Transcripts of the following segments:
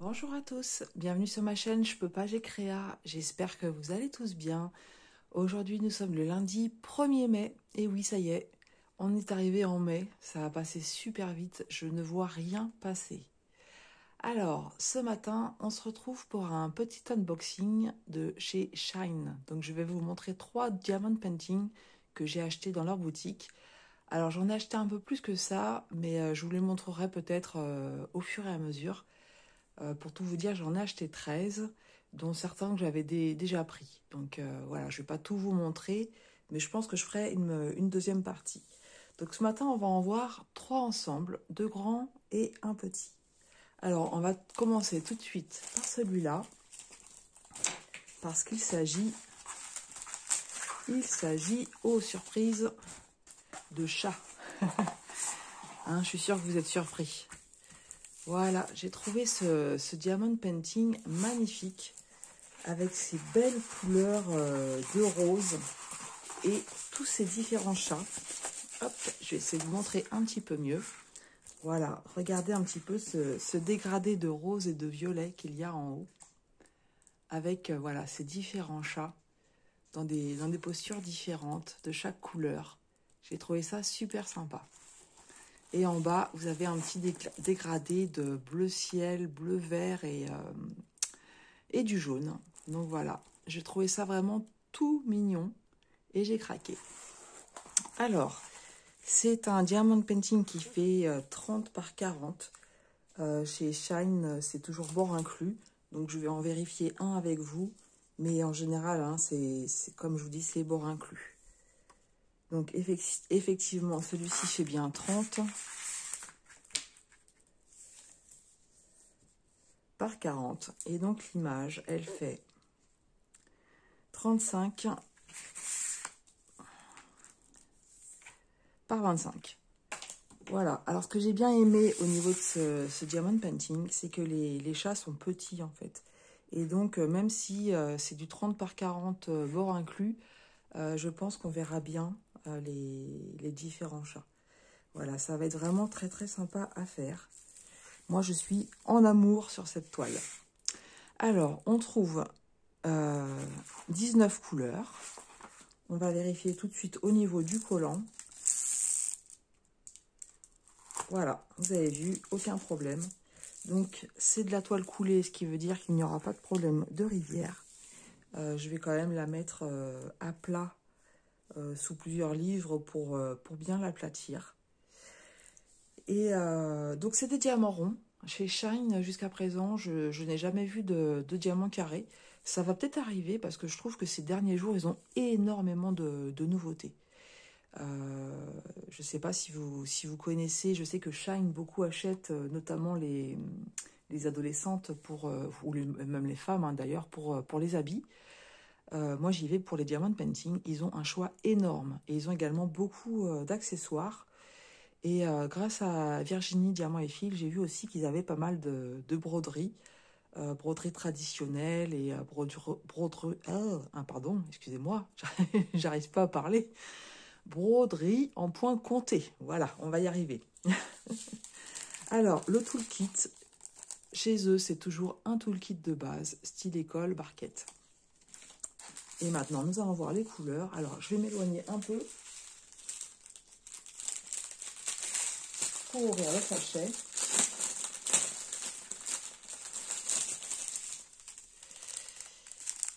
Bonjour à tous, bienvenue sur ma chaîne Je peux pas, j'ai créa. J'espère que vous allez tous bien. Aujourd'hui, nous sommes le lundi 1er mai. Et oui, ça y est, on est arrivé en mai. Ça a passé super vite, je ne vois rien passer. Alors, ce matin, on se retrouve pour un petit unboxing de chez Shine. Donc, je vais vous montrer 3 diamond painting que j'ai achetés dans leur boutique. Alors, j'en ai acheté un peu plus que ça, mais je vous les montrerai peut-être au fur et à mesure. Pour tout vous dire, j'en ai acheté 13, dont certains que j'avais déjà pris. Donc voilà, je ne vais pas tout vous montrer, mais je pense que je ferai une deuxième partie. Donc ce matin, on va en voir 3 ensemble, 2 grands et un petit. Alors, on va commencer tout de suite par celui-là, parce qu'il s'agit, oh surprise, de chat. Hein, je suis sûre que vous êtes surpris. Voilà, j'ai trouvé ce diamond painting magnifique avec ces belles couleurs de rose et tous ces différents chats. Hop, je vais essayer de vous montrer un petit peu mieux. Voilà, regardez un petit peu ce dégradé de rose et de violet qu'il y a en haut. Avec voilà, ces différents chats dans des postures différentes de chaque couleur. J'ai trouvé ça super sympa. Et en bas, vous avez un petit dégradé de bleu ciel, bleu vert et du jaune. Donc voilà, j'ai trouvé ça vraiment tout mignon et j'ai craqué. Alors, c'est un diamond painting qui fait 30 par 40. Chez Shine, c'est toujours bord inclus. Donc je vais en vérifier un avec vous. Mais en général, hein, c'est comme je vous dis, c'est bord inclus. Donc effectivement, celui-ci fait bien 30 par 40. Et donc l'image, elle fait 35 par 25. Voilà. Alors, ce que j'ai bien aimé au niveau de ce diamond painting, c'est que les chats sont petits, en fait. Et donc, même si c'est du 30 par 40 bord inclus, je pense qu'on verra bien les différents chats. Voilà, ça va être vraiment très, très sympa à faire. Moi, je suis en amour sur cette toile. Alors, on trouve 19 couleurs. On va vérifier tout de suite au niveau du collant. Voilà, vous avez vu, aucun problème. Donc, c'est de la toile coulée, ce qui veut dire qu'il n'y aura pas de problème de rivière. Je vais quand même la mettre à plat sous plusieurs livres pour bien l'aplatir. Et donc, c'est des diamants ronds. Chez Shine, jusqu'à présent, je n'ai jamais vu de diamants carrés. Ça va peut-être arriver parce que je trouve que ces derniers jours, ils ont énormément de nouveautés. Je ne sais pas si vous connaissez, je sais que Shine beaucoup achète notamment les adolescentes ou même les femmes hein, d'ailleurs pour les habits. Moi j'y vais pour les diamond painting, ils ont un choix énorme et ils ont également beaucoup d'accessoires. Et grâce à Virginie Diamant et Fil, j'ai vu aussi qu'ils avaient pas mal de broderies, broderies traditionnelles et broderies, pardon, excusez-moi, j'arrive pas à parler. Broderie en point compté. Voilà, on va y arriver. Alors, le toolkit, chez eux, c'est toujours un toolkit de base, style école, barquette. Et maintenant, nous allons voir les couleurs. Alors, je vais m'éloigner un peu pour ouvrir le sachet.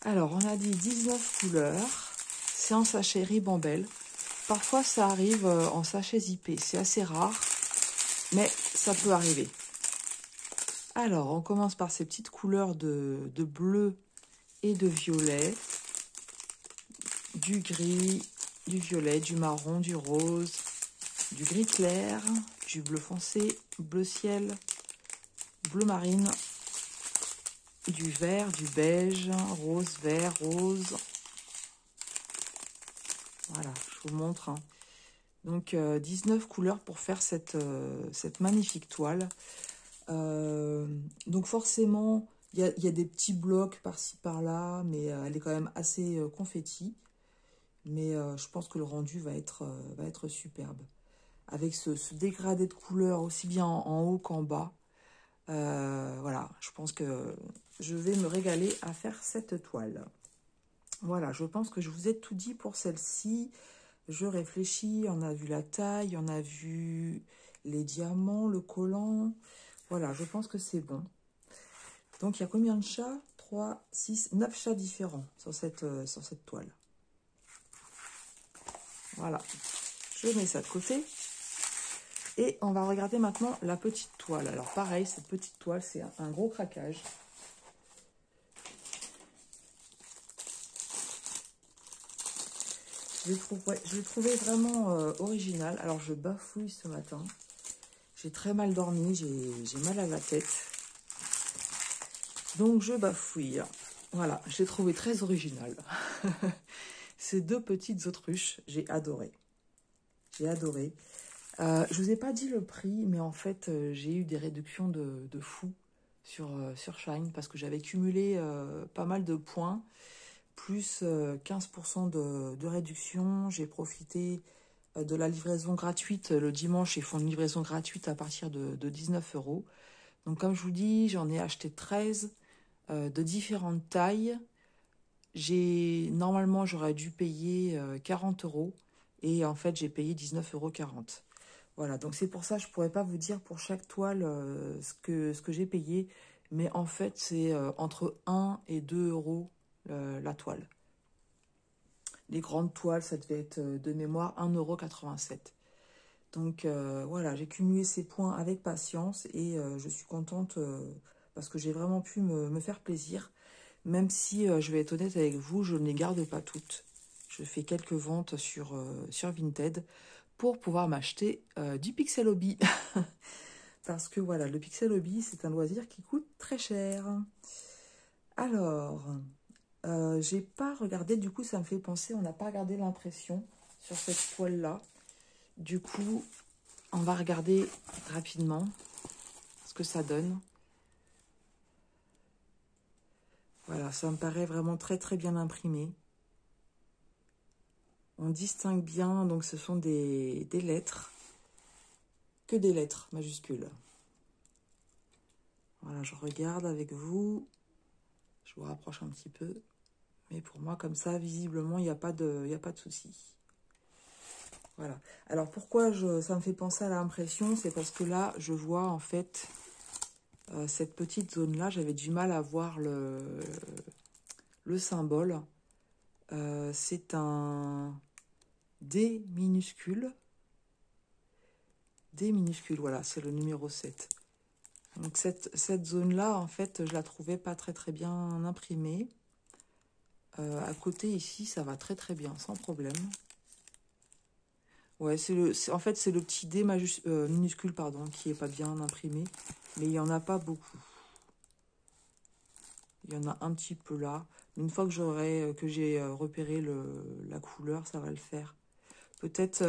Alors, on a dit 19 couleurs. C'est en sachet Ribambelle. Parfois, ça arrive en sachet zippé. C'est assez rare, mais ça peut arriver. Alors, on commence par ces petites couleurs de bleu et de violet, du gris, du violet, du marron, du rose, du gris clair, du bleu foncé, bleu ciel, bleu marine, du vert, du beige, rose, vert, rose. Voilà, je vous montre. Hein. Donc, 19 couleurs pour faire cette magnifique toile. Donc, forcément, il y a des petits blocs par-ci, par-là, mais elle est quand même assez confetti. Mais je pense que le rendu va être superbe. Avec ce dégradé de couleurs aussi bien en haut qu'en bas. Voilà, je pense que je vais me régaler à faire cette toile. Voilà, je pense que je vous ai tout dit pour celle-ci. Je réfléchis, on a vu la taille, on a vu les diamants, le collant. Voilà, je pense que c'est bon. Donc, il y a combien de chats? 3, 6, 9 chats différents sur cette toile. Voilà, je mets ça de côté. Et on va regarder maintenant la petite toile. Alors, pareil, cette petite toile, c'est un gros craquage. Je l'ai trouvé vraiment original. Alors, je bafouille ce matin. J'ai très mal dormi, j'ai mal à la tête. Donc, je bafouille. Voilà, je l'ai trouvé très original. Ces deux petites autruches, j'ai adoré. J'ai adoré. Je vous ai pas dit le prix, mais en fait, j'ai eu des réductions de fou sur Shine parce que j'avais cumulé pas mal de points, plus 15% de réduction. J'ai profité de la livraison gratuite. Le dimanche, ils font une livraison gratuite à partir de 19 €. Donc, comme je vous dis, j'en ai acheté 13 de différentes tailles. Normalement, j'aurais dû payer 40 € et en fait, j'ai payé 19,40 €. Voilà, donc c'est pour ça que je ne pourrais pas vous dire pour chaque toile ce que j'ai payé, mais en fait, c'est entre 1 et 2 € la toile. Les grandes toiles, ça devait être de mémoire 1,87 €. Donc voilà, j'ai cumulé ces points avec patience et je suis contente parce que j'ai vraiment pu me faire plaisir. Même si, je vais être honnête avec vous, je ne les garde pas toutes. Je fais quelques ventes sur Vinted pour pouvoir m'acheter du Pixel Hobby. Parce que voilà, le Pixel Hobby, c'est un loisir qui coûte très cher. Alors, j'ai pas regardé, du coup, ça me fait penser, on n'a pas regardé l'impression sur cette toile-là. Du coup, on va regarder rapidement ce que ça donne. Voilà, ça me paraît vraiment très très bien imprimé. On distingue bien, donc ce sont des lettres, que des lettres majuscules. Voilà, je regarde avec vous, je vous rapproche un petit peu, mais pour moi, comme ça, visiblement, il n'y a pas de souci. Voilà. Alors, pourquoi ça me fait penser à l'impression? C'est parce que là, je vois, en fait, cette petite zone-là, j'avais du mal à voir le symbole. C'est un D minuscule. D minuscule, voilà, c'est le numéro 7. Donc cette zone-là, en fait, je la trouvais pas très très bien imprimée. À côté, ici, ça va très très bien, sans problème. Ouais, en fait, c'est le petit D minuscule, pardon, qui est pas bien imprimé. Mais il n'y en a pas beaucoup. Il y en a un petit peu là. Une fois que j'ai repéré la couleur, ça va le faire. Peut-être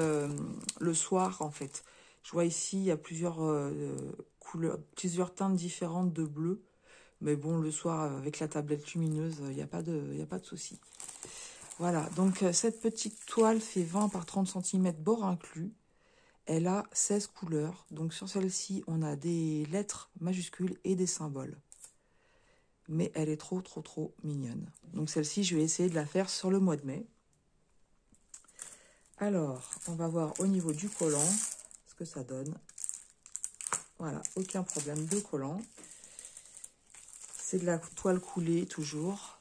le soir, en fait. Je vois ici, il y a plusieurs couleurs, plusieurs teintes différentes de bleu. Mais bon, le soir, avec la tablette lumineuse, il n'y a pas de souci. Voilà, donc cette petite toile fait 20 par 30 cm, bord inclus. Elle a 16 couleurs. Donc sur celle-ci, on a des lettres majuscules et des symboles. Mais elle est trop, trop, trop mignonne. Donc celle-ci, je vais essayer de la faire sur le mois de mai. Alors, on va voir au niveau du collant ce que ça donne. Voilà, aucun problème de collant. C'est de la toile coulée, toujours.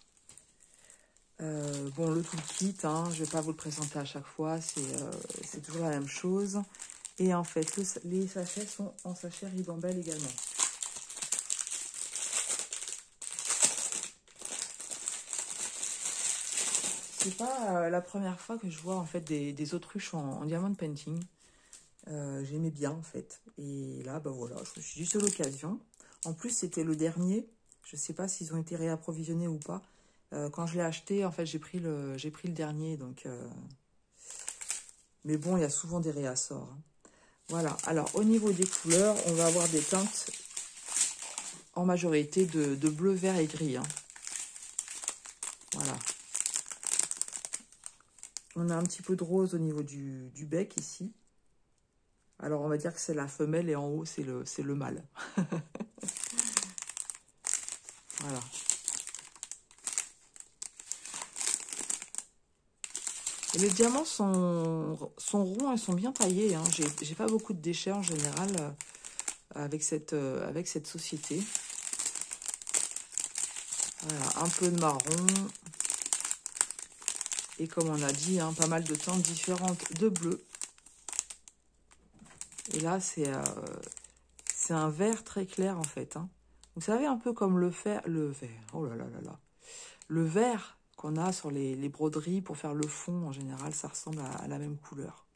Bon, le toolkit, hein, je ne vais pas vous le présenter à chaque fois, c'est toujours la même chose. Et en fait, les sachets sont en sachet Ribambelle également. C'est pas la première fois que je vois en fait des autruches en diamond painting. J'aimais bien en fait. Et là, bah voilà, je me suis dit c'est l'occasion. En plus, c'était le dernier. Je ne sais pas s'ils ont été réapprovisionnés ou pas. Quand je l'ai acheté, en fait, j'ai pris le dernier. Donc, mais bon, il y a souvent des réassorts. Hein. Voilà. Alors, au niveau des couleurs, on va avoir des teintes en majorité de bleu, vert et gris. Hein. Voilà. On a un petit peu de rose au niveau du bec ici. Alors, on va dire que c'est la femelle et en haut, c'est le mâle. Voilà. Et les diamants sont ronds et sont bien taillés. Hein. J'ai pas beaucoup de déchets en général avec cette société. Voilà, un peu de marron. Et comme on a dit, hein, pas mal de teintes différentes de bleu. Et là, c'est un vert très clair en fait. Hein. Vous savez, un peu comme le vert, oh là là là là. Le vert qu'on a sur les broderies pour faire le fond, en général, ça ressemble à la même couleur.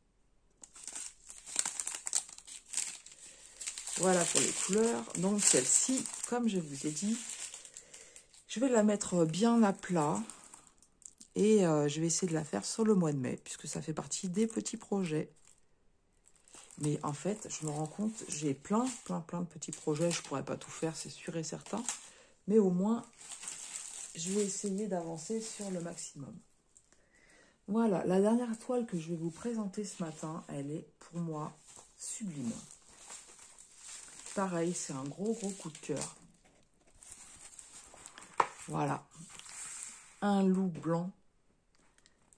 Voilà pour les couleurs. Donc celle-ci, comme je vous ai dit, je vais la mettre bien à plat. Et je vais essayer de la faire sur le mois de mai, puisque ça fait partie des petits projets. Mais en fait, je me rends compte, j'ai plein de petits projets. Je ne pourrais pas tout faire, c'est sûr et certain. Mais au moins, je vais essayer d'avancer sur le maximum. Voilà, la dernière toile que je vais vous présenter ce matin, elle est pour moi sublime. Pareil, c'est un gros coup de cœur. Voilà, un loup blanc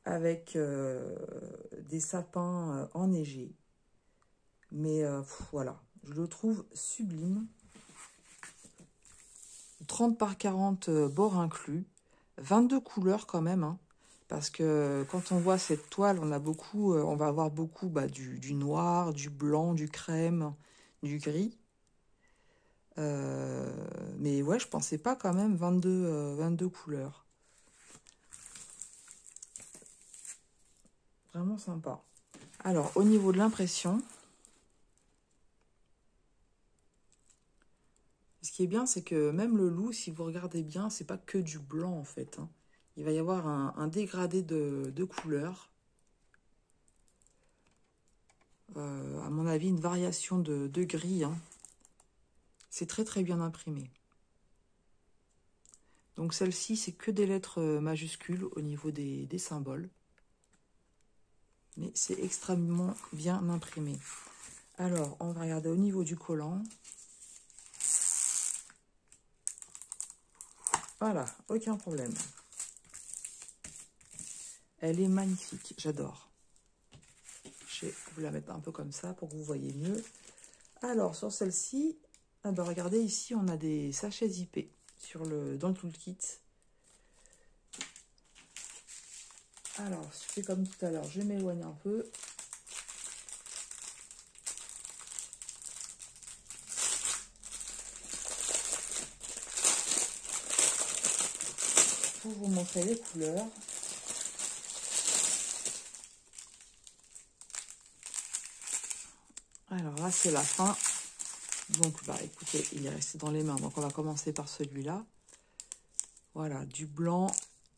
avec des sapins enneigés. Mais voilà, je le trouve sublime. 30 par 40 bords inclus. 22 couleurs quand même. Hein, parce que quand on voit cette toile, on va avoir beaucoup du noir, du blanc, du crème, du gris. Mais ouais, je pensais pas quand même 22 couleurs. Vraiment sympa. Alors, au niveau de l'impression, ce qui est bien, c'est que même le loup, si vous regardez bien, c'est pas que du blanc en fait. Hein. Il va y avoir un dégradé de couleurs. À mon avis, une variation de gris. Hein. C'est très bien imprimé. Donc celle-ci, c'est que des lettres majuscules au niveau des symboles. Mais c'est extrêmement bien imprimé. Alors, on va regarder au niveau du collant. Voilà, aucun problème. Elle est magnifique, j'adore. Je vais vous la mettre un peu comme ça pour que vous voyez mieux. Alors, sur celle-ci, ah ben regardez, ici, on a des sachets zippés dans le toolkit. Alors, je fais comme tout à l'heure, je m'éloigne un peu. Pour vous montrer les couleurs. Alors là, c'est la fin. Donc, écoutez, il est resté dans les mains. Donc, on va commencer par celui-là. Voilà, du blanc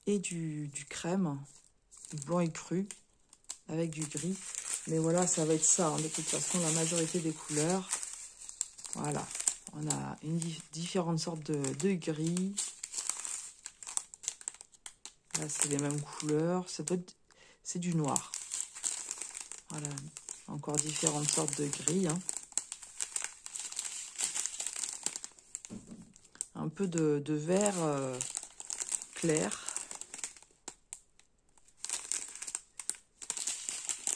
et du crème. Du blanc et cru avec du gris. Mais voilà, ça va être ça. Hein, de toute façon, la majorité des couleurs. Voilà. On a différentes sortes de gris. Là, c'est les mêmes couleurs. C'est du noir. Voilà. Encore différentes sortes de gris. Hein. Un peu de vert clair.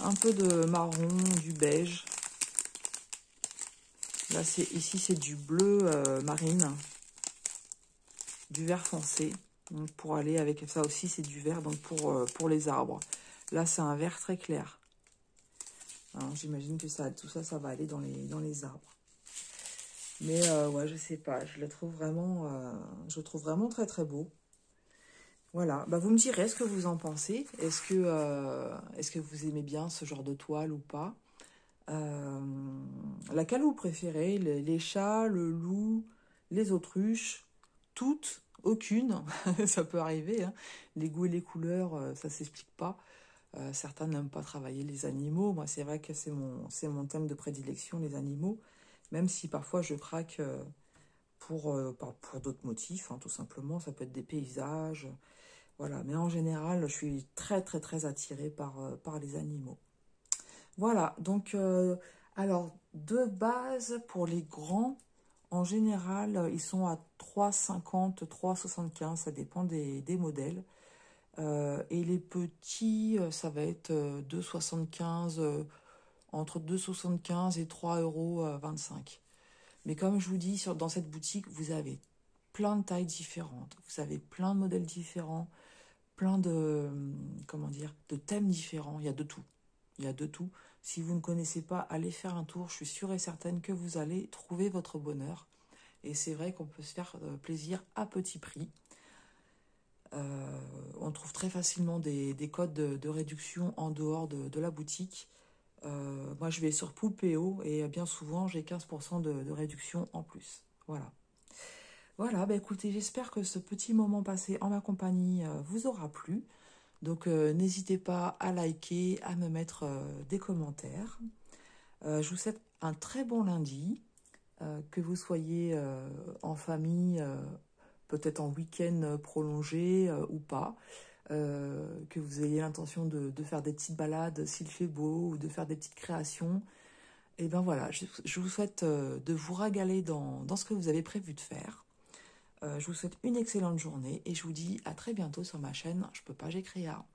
Un peu de marron, du beige. Là, ici, c'est du bleu marine. Du vert foncé. Donc, pour aller avec ça aussi, c'est du vert donc pour les arbres. Là, c'est un vert très clair. J'imagine que tout ça, ça va aller dans les arbres. Mais ouais, je sais pas. Je le trouve vraiment très beau. Voilà. Vous me direz ce que vous en pensez. Est-ce que vous aimez bien ce genre de toile ou pas? Laquelle vous préférez? Les chats, le loup, les autruches? Toutes? Aucune? Ça peut arriver. Hein. Les goûts et les couleurs, ça s'explique pas. Certains n'aiment pas travailler les animaux. Moi, c'est vrai que c'est mon thème de prédilection, les animaux. Même si parfois je craque pour d'autres motifs, hein, tout simplement. Ça peut être des paysages. Voilà. Mais en général, je suis très attirée par les animaux. Voilà. Donc, alors, de base, pour les grands, En général, ils sont à 3,50, 3,75, ça dépend des modèles. Et les petits, ça va être 2,75, entre 2,75 et 3,25 €. Mais comme je vous dis, dans cette boutique, vous avez plein de tailles différentes, vous avez plein de modèles différents, plein de, comment dire, de thèmes différents, il y a de tout. Il y a de tout. Si vous ne connaissez pas, allez faire un tour, je suis sûre et certaine que vous allez trouver votre bonheur. Et c'est vrai qu'on peut se faire plaisir à petit prix. On trouve très facilement des codes de réduction en dehors de la boutique. Moi, je vais sur Poupéo et bien souvent, j'ai 15% de réduction en plus. Voilà. Voilà, bah écoutez, j'espère que ce petit moment passé en ma compagnie vous aura plu. Donc, n'hésitez pas à liker, à me mettre des commentaires. Je vous souhaite un très bon lundi, que vous soyez en famille, peut-être en week-end prolongé ou pas. Que vous ayez l'intention de faire des petites balades s'il fait beau ou de faire des petites créations. Et ben voilà, je vous souhaite de vous régaler dans ce que vous avez prévu de faire. Je vous souhaite une excellente journée et je vous dis à très bientôt sur ma chaîne Je peux pas, j'ai créa.